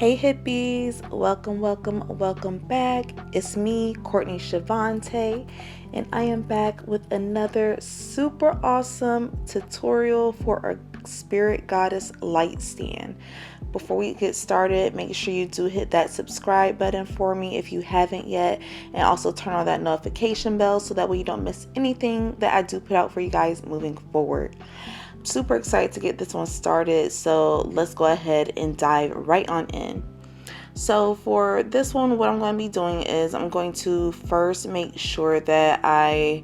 Hey hippies, welcome back. It's me, Courtney Shavante, and I am back with another super awesome tutorial for our spirit goddess light stand. Before we get started, make sure you do hit that subscribe button for me if you haven't yet, and also turn on that notification bell so that way you don't miss anything that I do put out for you guys moving forward. Super excited to get this one started, so let's go ahead and dive right on in. So for this one, what I'm going to be doing is I'm going to first make sure that I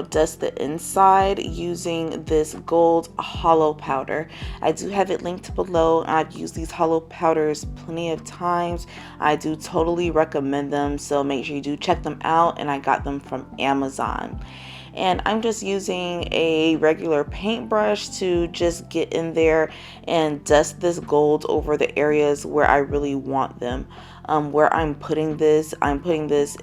dust the inside using this gold hollow powder. I do have it linked below. I've used these hollow powders plenty of times. I do totally recommend them, so make sure you do check them out, and I got them from Amazon. And I'm just using a regular paintbrush to just get in there and dust this gold over the areas where I really want them. Where I'm putting this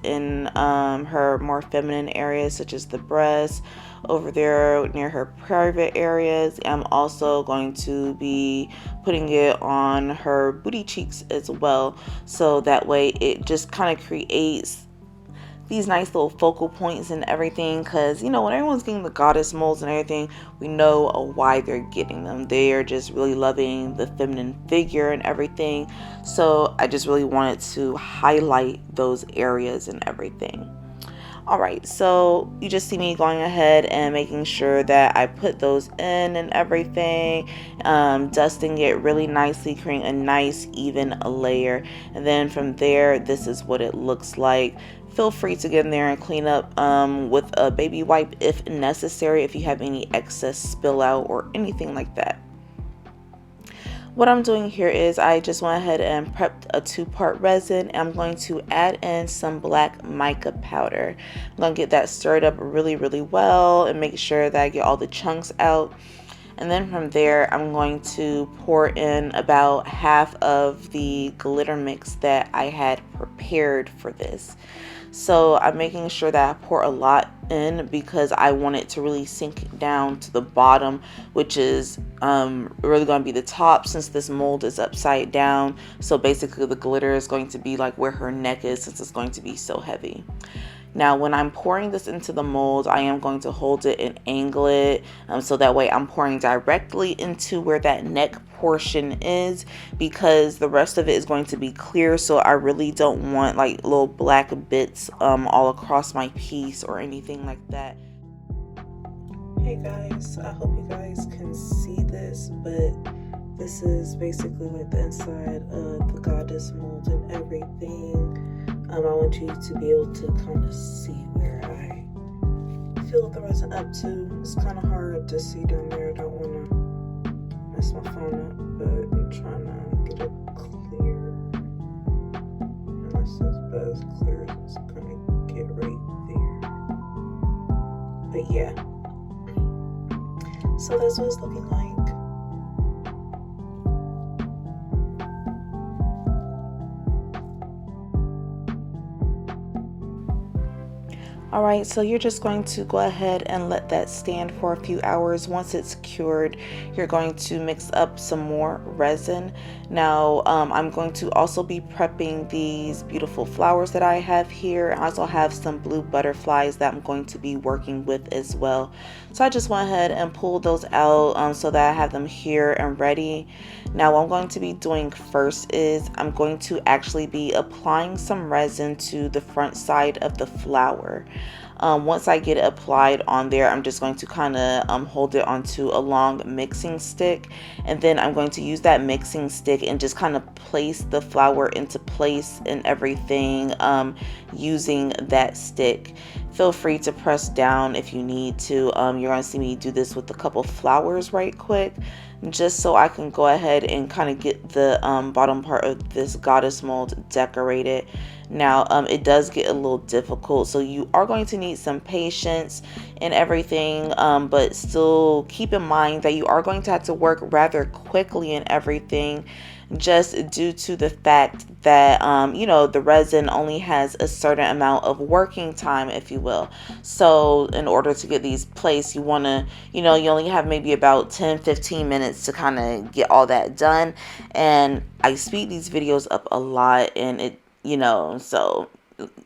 in her more feminine areas, such as the breasts, over there near her private areas. I'm also going to be putting it on her booty cheeks as well, so that way it just kind of creates these nice little focal points and everything, because when everyone's getting the goddess molds and everything, we know why they're getting them. They are just really loving the feminine figure and everything, so I just really wanted to highlight those areas and everything. Alright, so you just see me going ahead and making sure that I put those in and everything, dusting it really nicely, creating a nice even layer, and then from there, this is what it looks like. Feel free to get in there and clean up with a baby wipe if necessary, if you have any excess spill out or anything like that. What I'm doing here is I just went ahead and prepped a 2-part resin, and I'm going to add in some black mica powder. I'm going to get that stirred up really well and make sure that I get all the chunks out. And then from there, I'm going to pour in about half of the glitter mix that I had prepared for this. So I'm making sure that I pour a lot in because I want it to really sink down to the bottom, which is really going to be the top, since this mold is upside down. So basically the glitter is going to be like where her neck is, since it's going to be so heavy. Now, when I'm pouring this into the mold, I am going to hold it and angle it, so that way I'm pouring directly into where that neck portion is, because the rest of it is going to be clear, so I really don't want like little black bits all across my piece or anything like that. Hey guys, I hope you guys can see this, but this is basically like the inside of the goddess mold and everything. I want you to be able to kind of see where I fill the resin up to. It's kind of hard to see down there. I don't want to mess my phone up, but I'm trying to get it clear. And this is about as clear as it's going to get right there. But yeah. So that's what it's looking like. Alright, so you're just going to go ahead and let that stand for a few hours. Once it's cured, you're going to mix up some more resin. Now, I'm going to also be prepping these beautiful flowers that I have here. I also have some blue butterflies that I'm going to be working with as well. So I just went ahead and pulled those out so that I have them here and ready. Now, what I'm going to be doing first is I'm going to actually be applying some resin to the front side of the flower. Once I get it applied on there, I'm just going to kind of hold it onto a long mixing stick, and then I'm going to use that mixing stick and just kind of place the flower into place and everything using that stick. Feel free to press down if you need to. You're going to see me do this with a couple flowers right quick, just so I can go ahead and kind of get the bottom part of this goddess mold decorated. Now, it does get a little difficult, so you are going to need some patience and everything, but still keep in mind that you are going to have to work rather quickly and everything. just due to the fact that you know, the resin only has a certain amount of working time, if you will. So in order to get these placed, you want to, you know, you only have maybe about 10-15 minutes to kind of get all that done. And I speed these videos up a lot, and it, you know, so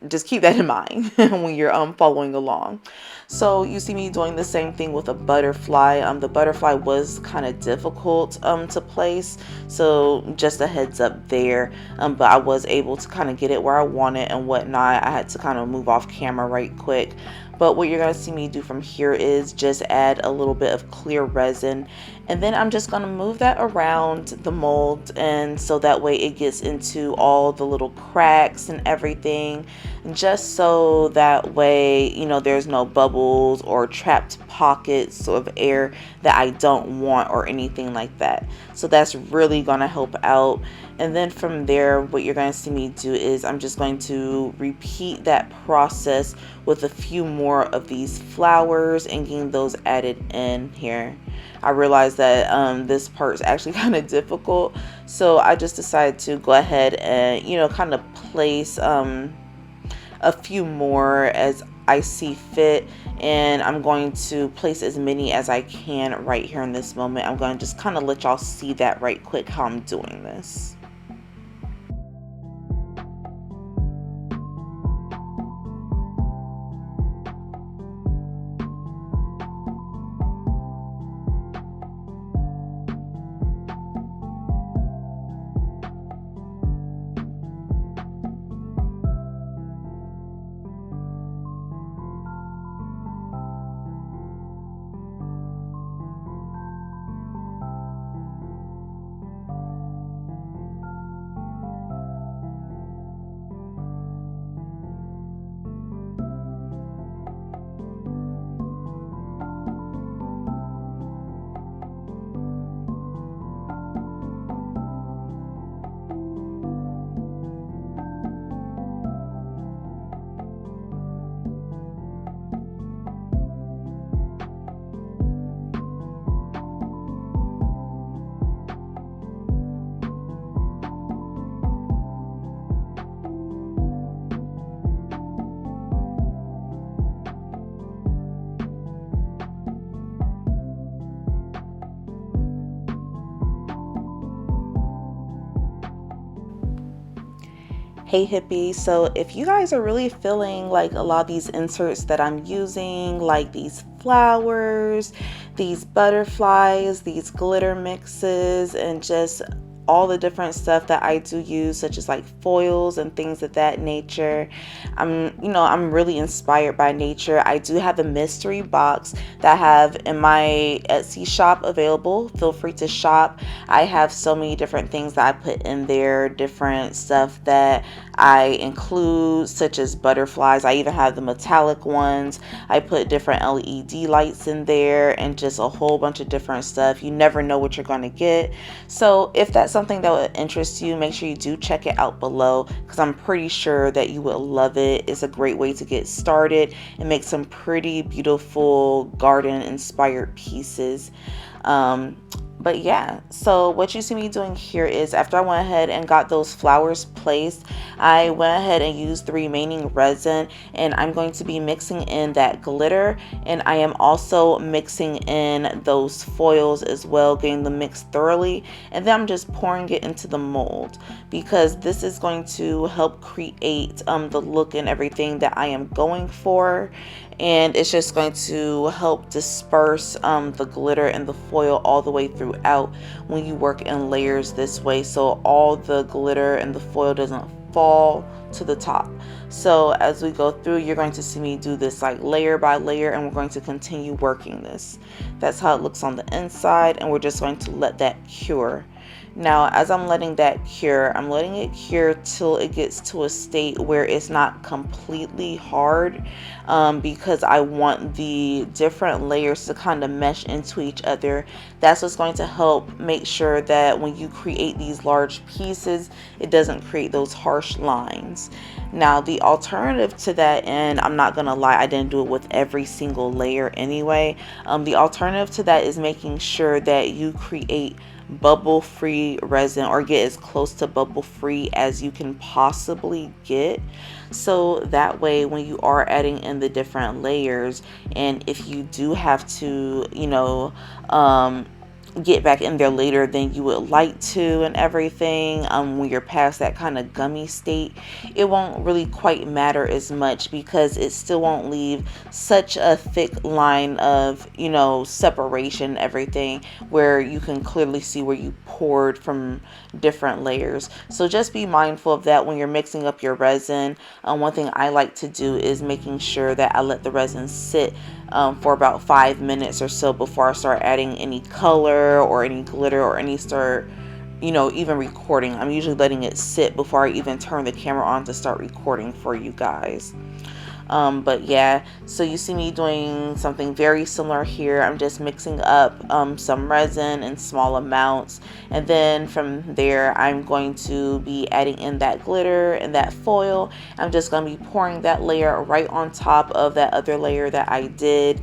just keep that in mind when you're following along. So you see me doing the same thing with a butterfly. The butterfly was kind of difficult to place, so just a heads up there. But I was able to kind of get it where I want it and whatnot. I had to kind of move off camera right quick. But what you're going to see me do from here is just add a little bit of clear resin, and then I'm just going to move that around the mold, and so that way it gets into all the little cracks and everything, just so that way, you know, there's no bubbles or trapped pockets of air that I don't want or anything like that. So that's really going to help out. And then from there, what you're going to see me do is I'm just going to repeat that process with a few more of these flowers and getting those added in here. I realized that this part is actually kind of difficult, so I just decided to go ahead and, you know, kind of place a few more as I see fit, and I'm going to place as many as I can right here in this moment. I'm going to just kind of let y'all see that right quick how I'm doing this. Hey hippie, so if you guys are really feeling like a lot of these inserts that I'm using, like these flowers, these butterflies, these glitter mixes, and just all the different stuff that I do use, such as like foils and things of that nature, I'm really inspired by nature. I do have a mystery box that I have in my Etsy shop available. Feel free to shop. I have so many different things that I put in there, different stuff that I include, such as butterflies. I even have the metallic ones. I put different LED lights in there and just a whole bunch of different stuff. You never know what you're going to get. So if that's something that would interest you, make sure you do check it out below, because I'm pretty sure that you will love it. It's a great way to get started and make some pretty beautiful garden inspired pieces. But yeah, so what you see me doing here is, after I went ahead and got those flowers placed, I went ahead and used the remaining resin, and I'm going to be mixing in that glitter, and I am also mixing in those foils as well, getting them mixed thoroughly, and then I'm just pouring it into the mold, because this is going to help create the look and everything that I am going for. And it's just going to help disperse the glitter and the foil all the way throughout when you work in layers this way, so all the glitter and the foil doesn't fall to the top. So as we go through, you're going to see me do this like layer by layer, and we're going to continue working this. That's how it looks on the inside, and we're just going to let that cure. Now, as I'm letting that cure, I'm letting it cure till it gets to a state where it's not completely hard, because I want the different layers to kind of mesh into each other. That's what's going to help make sure that when you create these large pieces, it doesn't create those harsh lines. Now, the alternative to that, and I'm not gonna lie, I didn't do it with every single layer anyway. The alternative to that is making sure that you create bubble free resin, or get as close to bubble free as you can possibly get, so that way when you are adding in the different layers, and if you do have to, get back in there later than you would like to and everything, when you're past that kind of gummy state, it won't really quite matter as much, because it still won't leave such a thick line of, separation, everything, where you can clearly see where you poured from different layers. So just be mindful of that when you're mixing up your resin. One thing I like to do is making sure that I let the resin sit for about 5 minutes or so before I start adding any color or any glitter or any even recording. I'm usually letting it sit before I even turn the camera on to start recording for you guys. But yeah, so you see me doing something very similar here. I'm just mixing up some resin in small amounts, and then from there I'm going to be adding in that glitter and that foil. I'm just going to be pouring that layer right on top of that other layer that I did.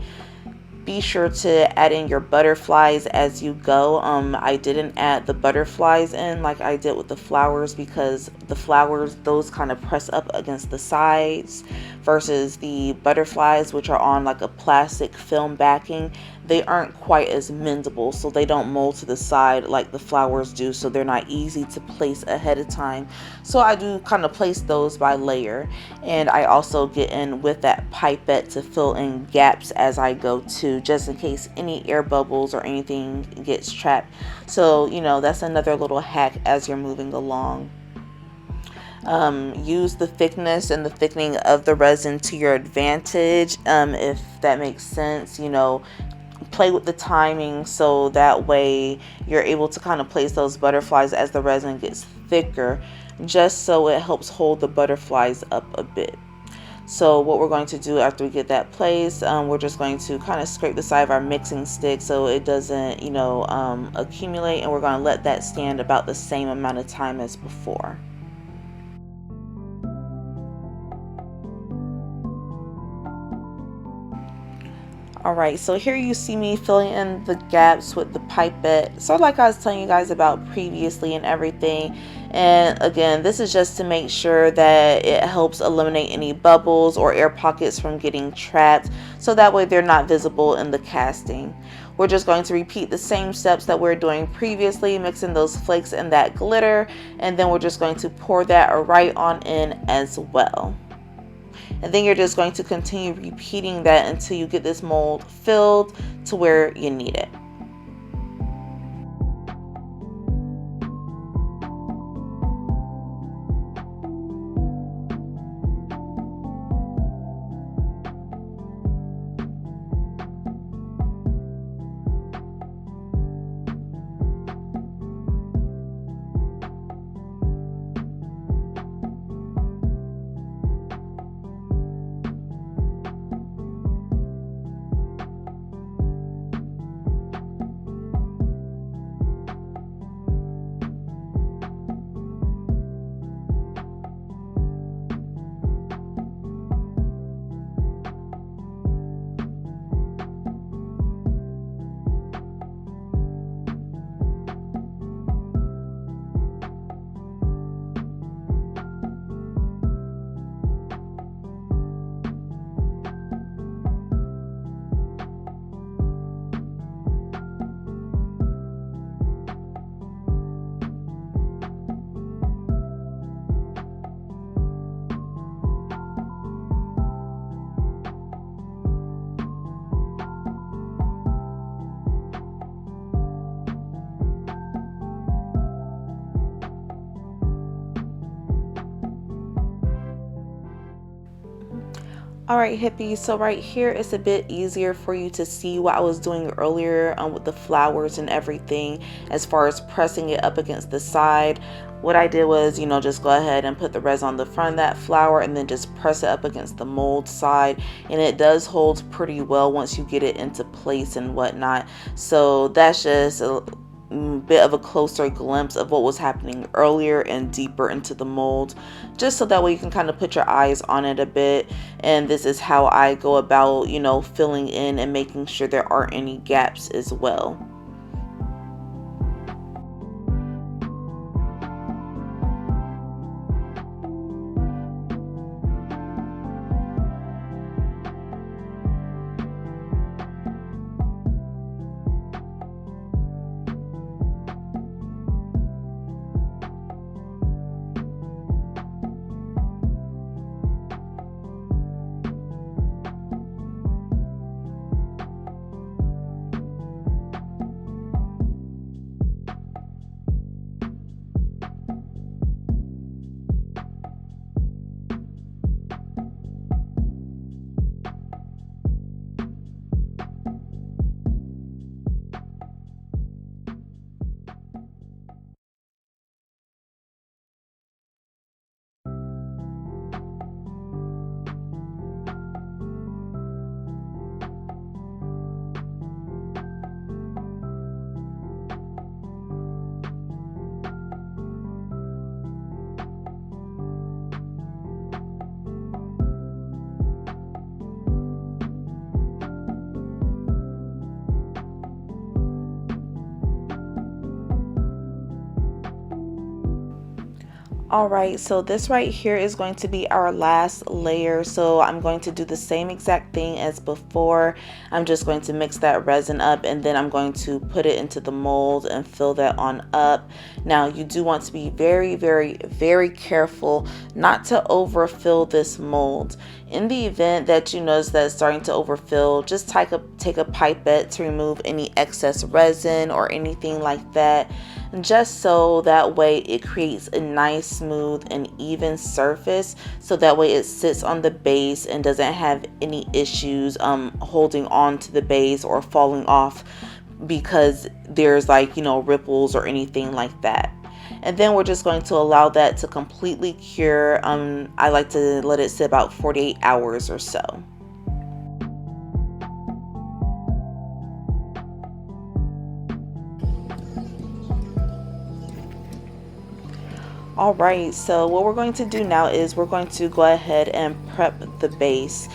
Be sure to add in your butterflies as you go. I didn't add the butterflies in like I did with the flowers, because the flowers, those kind of press up against the sides, versus the butterflies, which are on like a plastic film backing. They aren't quite as mendable, so they don't mold to the side like the flowers do, so they're not easy to place ahead of time. So I do kind of place those by layer, and I also get in with that pipette to fill in gaps as I go too, just in case any air bubbles or anything gets trapped. So that's another little hack as you're moving along. Use the thickness and the thickening of the resin to your advantage, if that makes sense. Play with the timing, so that way you're able to kind of place those butterflies as the resin gets thicker, just so it helps hold the butterflies up a bit. So what we're going to do after we get that placed, we're just going to kind of scrape the side of our mixing stick so it doesn't accumulate, and we're going to let that stand about the same amount of time as before. Alright, so here you see me filling in the gaps with the pipette, so like I was telling you guys about previously and everything. And again, this is just to make sure that it helps eliminate any bubbles or air pockets from getting trapped, so that way they're not visible in the casting. We're just going to repeat the same steps that we are doing previously, mixing those flakes and that glitter, and then we're just going to pour that right on in as well. And then you're just going to continue repeating that until you get this mold filled to where you need it. Alright hippies, so right here it's a bit easier for you to see what I was doing earlier with the flowers and everything, as far as pressing it up against the side. What I did was, just go ahead and put the resin on the front of that flower and then just press it up against the mold side, and it does hold pretty well once you get it into place and whatnot. So that's just a bit of a closer glimpse of what was happening earlier and deeper into the mold, just so that way you can kind of put your eyes on it a bit. And this is how I go about filling in and making sure there aren't any gaps as well. Alright, so this right here is going to be our last layer. So I'm going to do the same exact thing as before. I'm just going to mix that resin up, and then I'm going to put it into the mold and fill that on up. Now you do want to be very, very, very careful not to overfill this mold. In the event that you notice that it's starting to overfill, just take a pipette to remove any excess resin or anything like that, just so that way it creates a nice, smooth and even surface, so that way it sits on the base and doesn't have any issues holding on to the base or falling off because there's like, you know, ripples or anything like that. And then we're just going to allow that to completely cure. I like to let it sit about 48 hours or so. Alright, so what we're going to do now is we're going to go ahead and prep the base.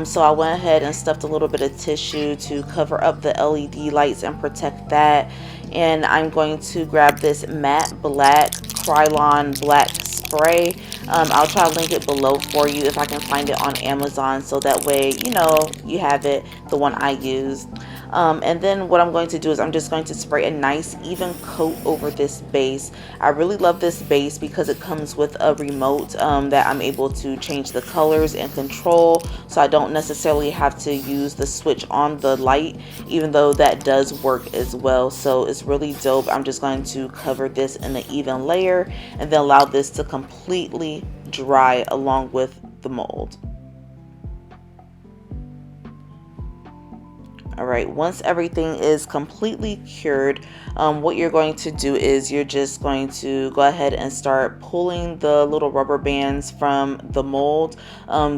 So I went ahead and stuffed a little bit of tissue to cover up the LED lights and protect that. And I'm going to grab this matte black Krylon black spray. I'll try to link it below for you if I can find it on Amazon, so that way, you know, you have it, the one I used. And then what I'm going to do is I'm just going to spray a nice even coat over this base. I really love this base because it comes with a remote that I'm able to change the colors and control, so I don't necessarily have to use the switch on the light, even though that does work as well. So it's really dope. I'm just going to cover this in an even layer and then allow this to completely dry along with the mold. Alright, once everything is completely cured, what you're going to do is you're just going to go ahead and start pulling the little rubber bands from the mold.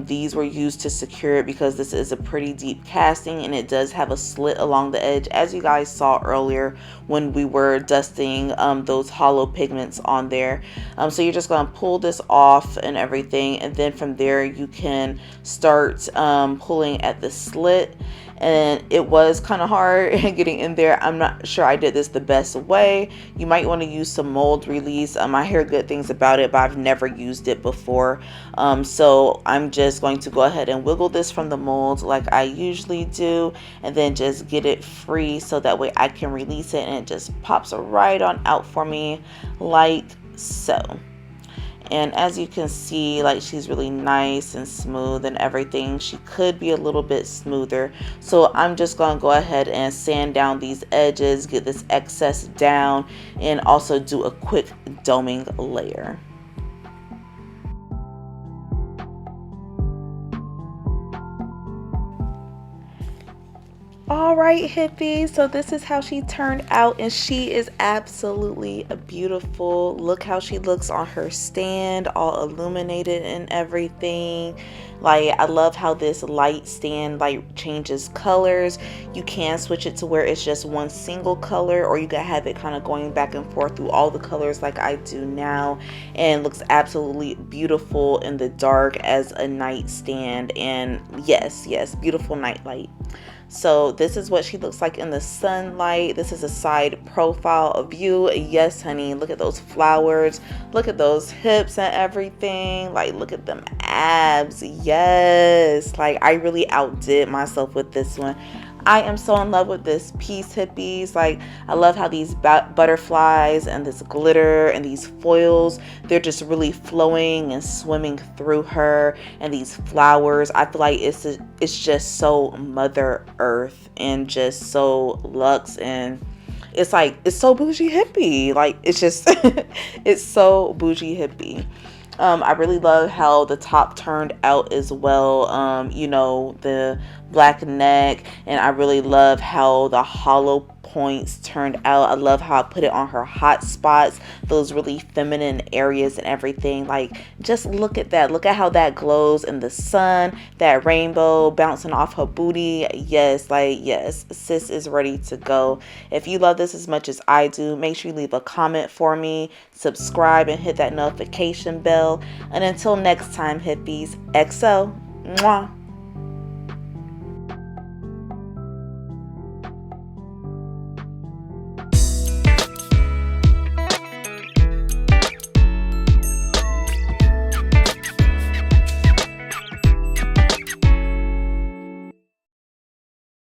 These were used to secure it because this is a pretty deep casting and it does have a slit along the edge, as you guys saw earlier when we were dusting those hollow pigments on there. So you're just going to pull this off and everything, and then from there you can start pulling at the slit. And it was kind of hard getting in there. I'm not sure I did this the best way. You might want to use some mold release. I hear good things about it, but I've never used it before. So I'm just going to go ahead and wiggle this from the mold like I usually do, and then just get it free so that way I can release it and it just pops right on out for me like so. And as you can see, like, she's really nice and smooth and everything. She could be a little bit smoother. So I'm just going to go ahead and sand down these edges, get this excess down, and also do a quick doming layer. Alright, hippies, so this is how she turned out, and she is absolutely beautiful. Look how she looks on her stand, all illuminated and everything. Like, I love how this light stand like changes colors. You can switch it to where it's just one single color, or you can have it kind of going back and forth through all the colors like I do now, and looks absolutely beautiful in the dark as a nightstand. And yes, beautiful nightlight. So this is what she looks like in the sunlight. This is a side profile view. Yes, honey, look at those flowers. Look at those hips and everything. Like, look at them abs. Yes, like, I really outdid myself with this one. I am so in love with this piece, hippies. Like, I love how these butterflies and this glitter and these foils, they're just really flowing and swimming through her. And these flowers, I feel like it's just so Mother Earth and just so luxe, and it's like, it's so bougie hippie. Like, it's just it's so bougie hippie. I really love how the top turned out as well. You know, the black neck, and I really love how the hollow points turned out. I love how I put it on her hot spots, those really feminine areas and everything. Like, just look at that. Look at how that glows in the sun, that rainbow bouncing off her booty. Yes, like, yes, sis is ready to go. If you love this as much as I do, make sure you leave a comment for me, subscribe, and hit that notification bell. And until next time, hippies, XO. Mwah.